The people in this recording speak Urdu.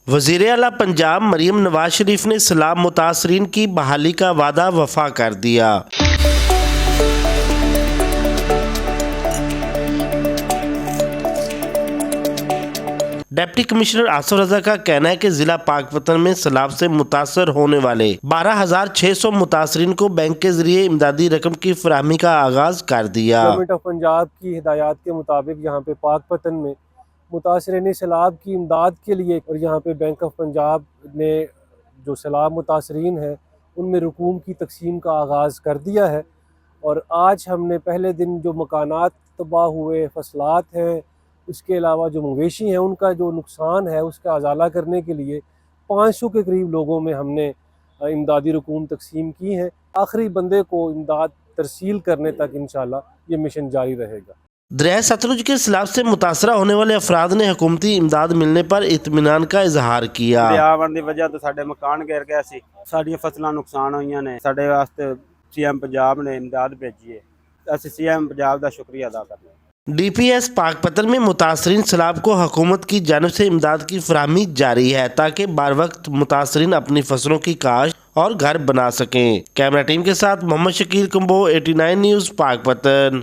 وزیر اعلیٰ پنجاب مریم نواز شریف نے سیلاب متاثرین کی بحالی کا وعدہ وفا کر دیا۔ ڈپٹی کمشنر آصف رضا کا کہنا ہے کہ ضلع پاکپتن میں سیلاب سے متاثر ہونے والے 12,600 متاثرین کو بینک کے ذریعے امدادی رقم کی فراہمی کا آغاز کر دیا۔ گورنمنٹ آف پنجاب کی ہدایات کے مطابق یہاں پہ پاکپتن میں متاثرین سیلاب کی امداد کے لیے اور یہاں پہ بینک آف پنجاب نے جو سیلاب متاثرین ہیں ان میں رقوم کی تقسیم کا آغاز کر دیا ہے، اور آج ہم نے پہلے دن جو مکانات تباہ ہوئے، فصلات ہیں، اس کے علاوہ جو مویشی ہیں ان کا جو نقصان ہے اس کا ازالہ کرنے کے لیے 500 کے قریب لوگوں میں ہم نے امدادی رقوم تقسیم کی ہیں۔ آخری بندے کو امداد ترسیل کرنے تک انشاءاللہ یہ مشن جاری رہے گا۔ دریائے ستلج کے سیلاب سے متاثرہ ہونے والے افراد نے حکومتی امداد ملنے پر اطمینان کا اظہار کیا۔ دریا آون دی وجہ تو ساڈے مکان گر گئے سی، ساڈیاں فصلاں نقصان ہوئیاں نے، ساڈے واسطے سی ایم پنجاب نے امداد بھیجی ہے، اسی سی ایم پنجاب دا شکریہ ادا کرتے ہیں۔ ڈی پی ایس پاکپتن میں متاثرین سیلاب کو حکومت کی جانب سے امداد کی فراہمی جاری ہے تاکہ بر وقت متاثرین اپنی فصلوں کی کاشت اور گھر بنا سکیں۔ کیمرہ ٹیم کے ساتھ محمد شکیل کمبو، 89 نیوز، پاکپتن۔